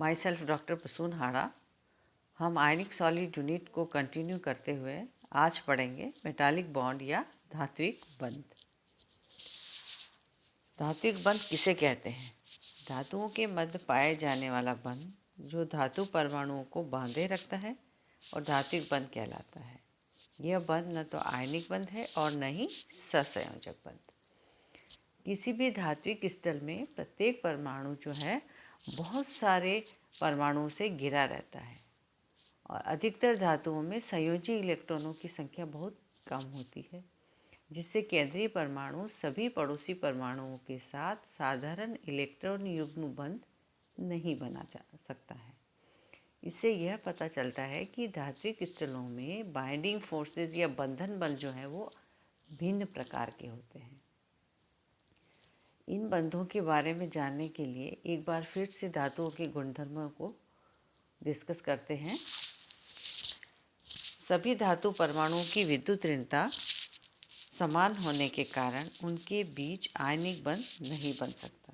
My self doctor Prasoon हाड़ा। हम आयनिक solid unit को continue करते हुए आज पढ़ेंगे मेटालिक बॉन्ड या धात्विक बंध। धात्विक बंध किसे कहते हैं? धातुओं के मध्य पाए जाने वाला बंध जो धातु परमाणुओं को बांधे रखता है और धात्विक बंध कहलाता है। यह बंध न तो आयनिक बंध है और न ही सहसंयोजक बंध। किसी भी धात्विक क्रिस्टल में प्रत्येक परमाणु जो है बहुत सारे परमाणुओं से घिरा रहता है और अधिकतर धातुओं में संयोजी इलेक्ट्रॉनों की संख्या बहुत कम होती है, जिससे केंद्रीय परमाणु सभी पड़ोसी परमाणुओं के साथ साधारण इलेक्ट्रॉन युग्म बंध नहीं बना जा सकता है। इससे यह पता चलता है कि धात्विक क्रिस्टलों में बाइंडिंग फोर्सेस या बंधन बल जो है वो भिन्न प्रकार के होते हैं। इन बंधों के बारे में जानने के लिए एक बार फिर से धातुओं के गुणधर्मों को डिस्कस करते हैं। सभी धातु परमाणुओं की विद्युत ऋणता समान होने के कारण उनके बीच आयनिक बंध नहीं बन सकता,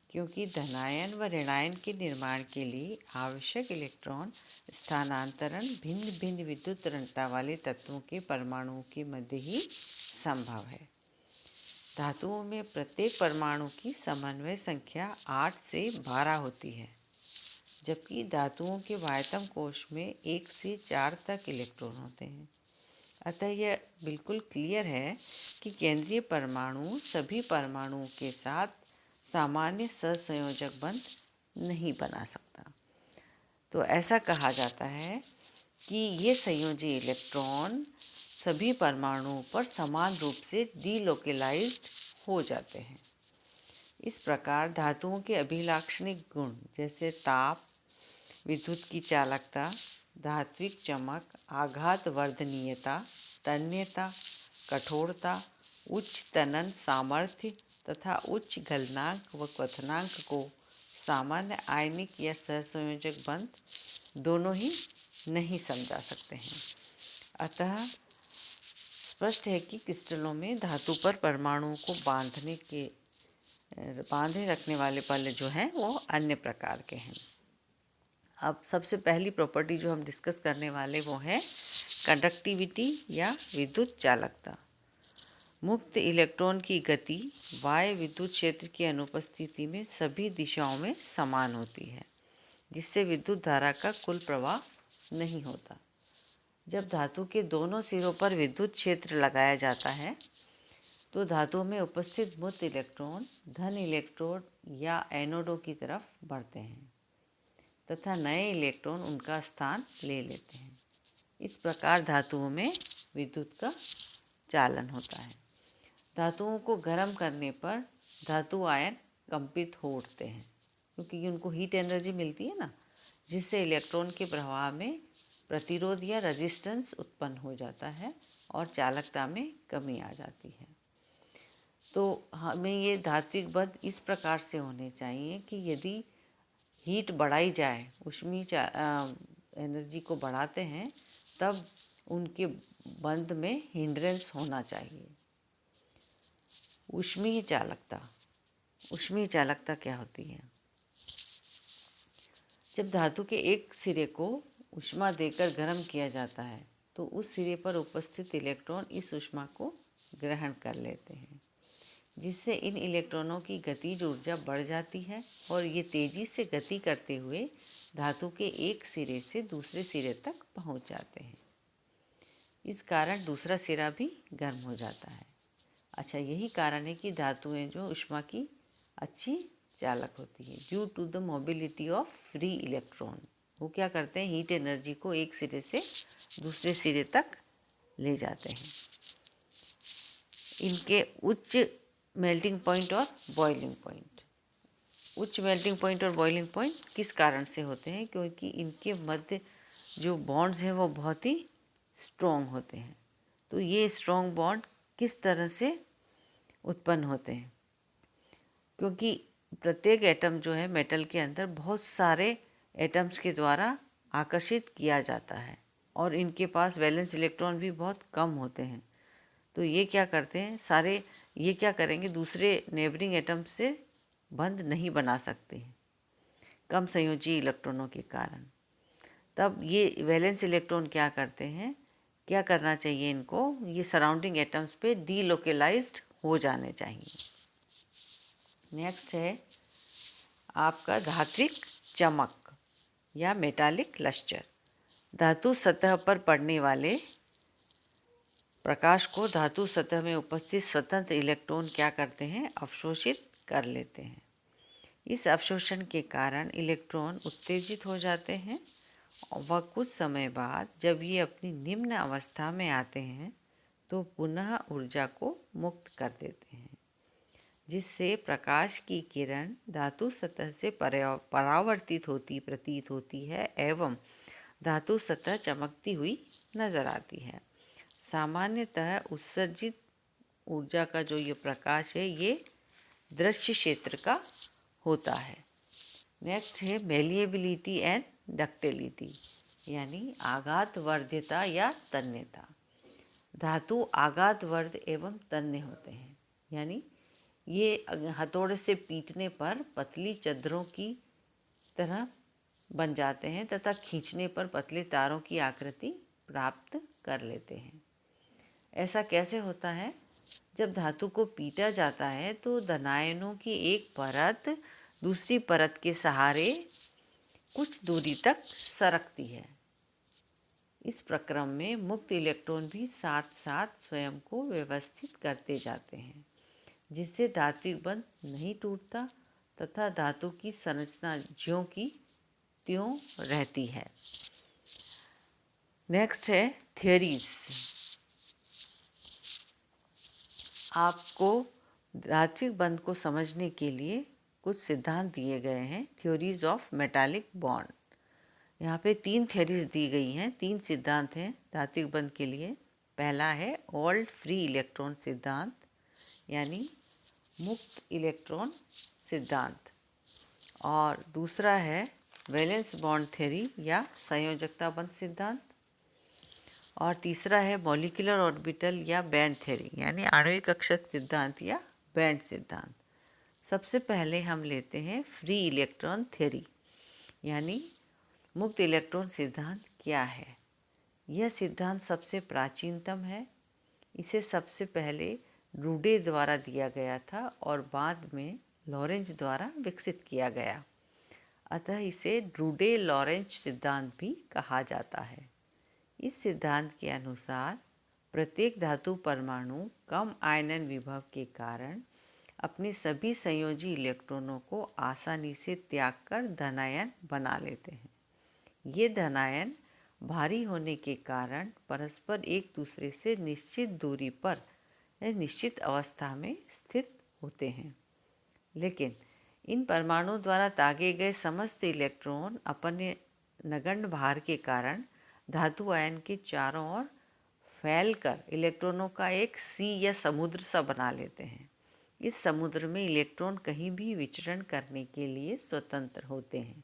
क्योंकि धनायन व ऋणायन के निर्माण के लिए आवश्यक इलेक्ट्रॉन स्थानांतरण भिन्न भिन्न विद्युत ऋणता वाले तत्वों के परमाणुओं के मध्य ही संभव है। धातुओं में प्रत्येक परमाणु की समन्वय संख्या 8 से 12 होती है, जबकि धातुओं के वायतम कोश में 1 से 4 तक इलेक्ट्रॉन होते हैं। अतः यह बिल्कुल क्लियर है कि केंद्रीय परमाणु सभी परमाणुओं के साथ सामान्य सहसंयोजक बंध नहीं बना सकता। तो ऐसा कहा जाता है कि ये संयोजी इलेक्ट्रॉन सभी परमाणुओं पर समान रूप से डीलोकेलाइज्ड हो जाते हैं। इस प्रकार धातुओं के अभिलाक्षणिक गुण जैसे ताप, विद्युत की चालकता, धात्विक चमक, आघात वर्धनीयता, तन्यता, कठोरता, उच्च तनन सामर्थ्य तथा उच्च गलनांक व क्वथनांक को सामान्य आयनिक या सहसंयोजक बंध दोनों ही नहीं समझा सकते हैं। अतः स्पष्ट है कि क्रिस्टलों में धातु पर परमाणुओं को बांधे रखने वाले बल जो हैं वो अन्य प्रकार के हैं। अब सबसे पहली प्रॉपर्टी जो हम डिस्कस करने वाले वो है कंडक्टिविटी या विद्युत चालकता। मुक्त इलेक्ट्रॉन की गति बाह्य विद्युत क्षेत्र की अनुपस्थिति में सभी दिशाओं में समान होती है, जिससे विद्युत धारा का कुल प्रवाह नहीं होता। जब धातु के दोनों सिरों पर विद्युत क्षेत्र लगाया जाता है तो धातु में उपस्थित मुक्त इलेक्ट्रॉन धन इलेक्ट्रोड या एनोडों की तरफ बढ़ते हैं तथा नए इलेक्ट्रॉन उनका स्थान ले लेते हैं। इस प्रकार धातुओं में विद्युत का चालन होता है। धातुओं को गर्म करने पर धातु आयन कंपित हो उठते हैं, क्योंकि उनको हीट एनर्जी मिलती है ना, जिससे इलेक्ट्रॉन के प्रवाह में प्रतिरोध या रेजिस्टेंस उत्पन्न हो जाता है और चालकता में कमी आ जाती है। तो हमें ये धात्विक बंध इस प्रकार से होने चाहिए कि यदि हीट बढ़ाई जाए, ऊष्मीय एनर्जी को बढ़ाते हैं, तब उनके बंध में हिंड्रेंस होना चाहिए। ऊष्मीय चालकता। ऊष्मीय चालकता क्या होती है? जब धातु के एक सिरे को ऊष्मा देकर गर्म किया जाता है तो उस सिरे पर उपस्थित इलेक्ट्रॉन इस ऊष्मा को ग्रहण कर लेते हैं, जिससे इन इलेक्ट्रॉनों की गतिज ऊर्जा बढ़ जाती है और ये तेज़ी से गति करते हुए धातु के एक सिरे से दूसरे सिरे तक पहुंच जाते हैं। इस कारण दूसरा सिरा भी गर्म हो जाता है। अच्छा, यही कारण है कि धातुएं जो ऊष्मा की अच्छी चालक होती है। Due to the mobility of free electron, वो क्या करते हैं, हीट एनर्जी को एक सिरे से दूसरे सिरे तक ले जाते हैं। इनके उच्च मेल्टिंग पॉइंट और बॉइलिंग पॉइंट। उच्च मेल्टिंग पॉइंट और बॉइलिंग पॉइंट किस कारण से होते हैं? क्योंकि इनके मध्य जो बॉन्ड्स हैं वो बहुत ही स्ट्रॉन्ग होते हैं। तो ये स्ट्रॉन्ग बॉन्ड किस तरह से उत्पन्न होते हैं? क्योंकि प्रत्येक एटम जो है मेटल के अंदर बहुत सारे एटम्स के द्वारा आकर्षित किया जाता है और इनके पास वैलेंस इलेक्ट्रॉन भी बहुत कम होते हैं। तो ये क्या करते हैं, ये क्या करेंगे, दूसरे नेबरिंग एटम से बंध नहीं बना सकते हैं। कम संयोजी इलेक्ट्रॉनों के कारण। तब ये वैलेंस इलेक्ट्रॉन क्या करते हैं, क्या करना चाहिए इनको, ये सराउंडिंग एटम्स पे डीलोकेलाइज्ड हो जाने चाहिए। नेक्स्ट है आपका धात्विक चमक या मेटालिक लस्टर। धातु सतह पर पड़ने वाले प्रकाश को धातु सतह में उपस्थित स्वतंत्र इलेक्ट्रॉन क्या करते हैं, अवशोषित कर लेते हैं। इस अवशोषण के कारण इलेक्ट्रॉन उत्तेजित हो जाते हैं और वह कुछ समय बाद जब ये अपनी निम्न अवस्था में आते हैं तो पुनः ऊर्जा को मुक्त कर देते हैं, जिससे प्रकाश की किरण धातु सतह से परावर्तित होती प्रतीत होती है एवं धातु सतह चमकती हुई नजर आती है। सामान्यतः उत्सर्जित ऊर्जा का जो ये प्रकाश है ये दृश्य क्षेत्र का होता है। नेक्स्ट है मेलिएबिलिटी एंड डक्टिलिटी, यानी आघातवर्ध्यता या तन्यता। धातु आघातवर्ध एवं तन्य होते हैं, यानी ये हथौड़े से पीटने पर पतली चद्दरों की तरह बन जाते हैं तथा खींचने पर पतले तारों की आकृति प्राप्त कर लेते हैं। ऐसा कैसे होता है, जब धातु को पीटा जाता है तो धनायनों की एक परत दूसरी परत के सहारे कुछ दूरी तक सरकती है। इस प्रक्रम में मुक्त इलेक्ट्रॉन भी साथ साथ स्वयं को व्यवस्थित करते जाते हैं, जिससे धात्विक बंध नहीं टूटता तथा धातु की संरचना ज्यों की त्यों रहती है। नेक्स्ट है थियरीज। आपको धात्विक बंध को समझने के लिए कुछ सिद्धांत दिए गए हैं, थ्योरीज ऑफ मेटालिक बॉन्ड। यहाँ पे 3 थ्योरीज दी गई हैं, 3 सिद्धांत हैं धात्विक बंध के लिए। पहला है ओल्ड फ्री इलेक्ट्रॉन सिद्धांत, यानी मुक्त इलेक्ट्रॉन सिद्धांत, और दूसरा है वैलेंस बॉन्ड थ्योरी या संयोजकता बंध सिद्धांत, और तीसरा है मॉलिक्यूलर ऑर्बिटल या बैंड थ्योरी, यानी आणविक कक्षक सिद्धांत या बैंड सिद्धांत। सबसे पहले हम लेते हैं फ्री इलेक्ट्रॉन थ्योरी, यानी मुक्त इलेक्ट्रॉन सिद्धांत क्या है। यह सिद्धांत सबसे प्राचीनतम है। इसे सबसे पहले ड्रूडे द्वारा दिया गया था और बाद में लॉरेंज द्वारा विकसित किया गया, अतः इसे ड्रूडे लॉरेंज सिद्धांत भी कहा जाता है। इस सिद्धांत के अनुसार प्रत्येक धातु परमाणु कम आयनन विभव के कारण अपने सभी संयोजी इलेक्ट्रॉनों को आसानी से त्याग कर धनायन बना लेते हैं। ये धनायन भारी होने के कारण परस्पर एक दूसरे से निश्चित दूरी पर निश्चित अवस्था में स्थित होते हैं, लेकिन इन परमाणुओं द्वारा तागे गए समस्त इलेक्ट्रॉन अपने नगण्य भार के कारण धातु आयन के चारों ओर फैलकर इलेक्ट्रॉनों का एक सी या समुद्र सा बना लेते हैं। इस समुद्र में इलेक्ट्रॉन कहीं भी विचरण करने के लिए स्वतंत्र होते हैं,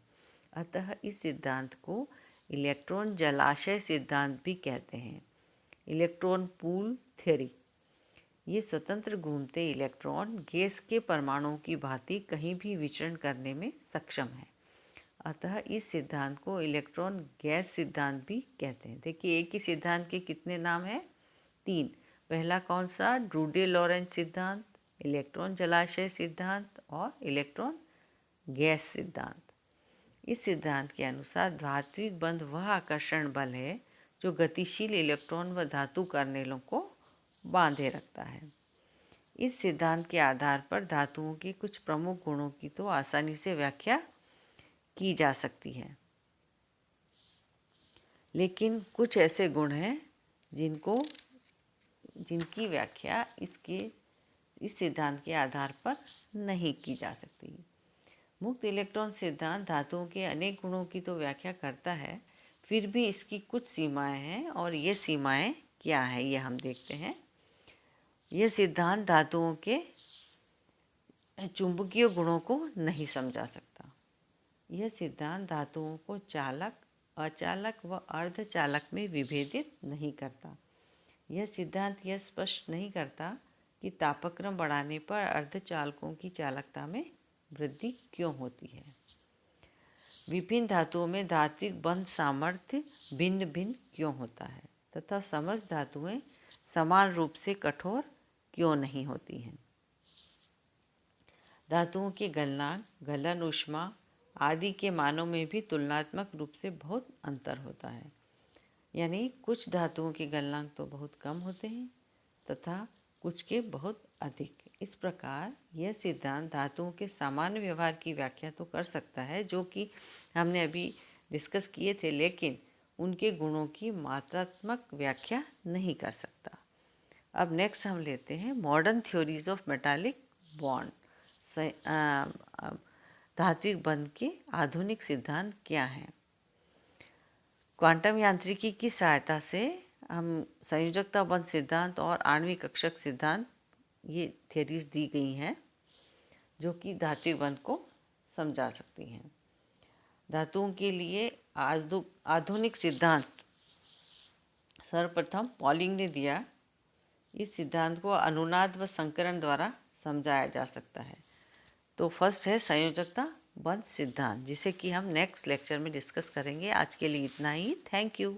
अतः इस सिद्धांत को इलेक्ट्रॉन जलाशय सिद्धांत भी कहते हैं। इलेक्ट्रॉन पूल थ्योरी, ये स्वतंत्र घूमते इलेक्ट्रॉन गैस के परमाणुओं की भांति कहीं भी विचरण करने में सक्षम है, अतः इस सिद्धांत को इलेक्ट्रॉन गैस सिद्धांत भी कहते हैं। देखिए एक ही सिद्धांत के कितने नाम हैं, 3। पहला कौन सा, ड्रूडे लॉरेंज सिद्धांत, इलेक्ट्रॉन जलाशय सिद्धांत और इलेक्ट्रॉन गैस सिद्धांत। इस सिद्धांत के अनुसार धात्विक बंध वह आकर्षण बल है जो गतिशील इलेक्ट्रॉन व धातु कर्नेलों को बांधे रखता है। इस सिद्धांत के आधार पर धातुओं के कुछ प्रमुख गुणों की तो आसानी से व्याख्या की जा सकती है, लेकिन कुछ ऐसे गुण हैं जिनकी व्याख्या इस सिद्धांत के आधार पर नहीं की जा सकती। मुक्त इलेक्ट्रॉन सिद्धांत धातुओं के अनेक गुणों की तो व्याख्या करता है, फिर भी इसकी कुछ सीमाएं हैं, और ये सीमाएं क्या हैं ये हम देखते हैं। यह सिद्धांत धातुओं के चुंबकीय गुणों को नहीं समझा सकता। यह सिद्धांत धातुओं को चालक, अचालक व अर्धचालक में विभेदित नहीं करता। यह सिद्धांत यह स्पष्ट नहीं करता कि तापक्रम बढ़ाने पर अर्धचालकों की चालकता में वृद्धि क्यों होती है। विभिन्न धातुओं में धात्विक बंध सामर्थ्य भिन्न भिन्न क्यों होता है तथा समस्त धातुएं समान रूप से कठोर क्यों नहीं होती हैं। धातुओं की गलनांक, गलन ऊष्मा आदि के मानों में भी तुलनात्मक रूप से बहुत अंतर होता है। यानी कुछ धातुओं के गलनांक तो बहुत कम होते हैं तथा कुछ के बहुत अधिक। इस प्रकार यह सिद्धांत धातुओं के सामान्य व्यवहार की व्याख्या तो कर सकता है, जो कि हमने अभी डिस्कस किए थे, लेकिन उनके गुणों की मात्रात्मक व्याख्या नहीं कर सकता। अब नेक्स्ट हम लेते हैं modern theories of metallic bond. धात्विक बंध के आधुनिक सिद्धांत क्या हैं। क्वांटम यांत्रिकी की सहायता से हम संयोजकता बंध सिद्धांत और आणविक कक्षक सिद्धांत, ये थियरीज दी गई हैं जो कि धात्विक बंध को समझा सकती हैं। धातुओं के लिए आधुनिक सिद्धांत सर्वप्रथम पॉलिंग ने दिया। इस सिद्धांत को अनुनाद व संकरण द्वारा समझाया जा सकता है। तो फर्स्ट है संयोजकता बंध सिद्धांत, जिसे कि हम नेक्स्ट लेक्चर में डिस्कस करेंगे। आज के लिए इतना ही। Thank you.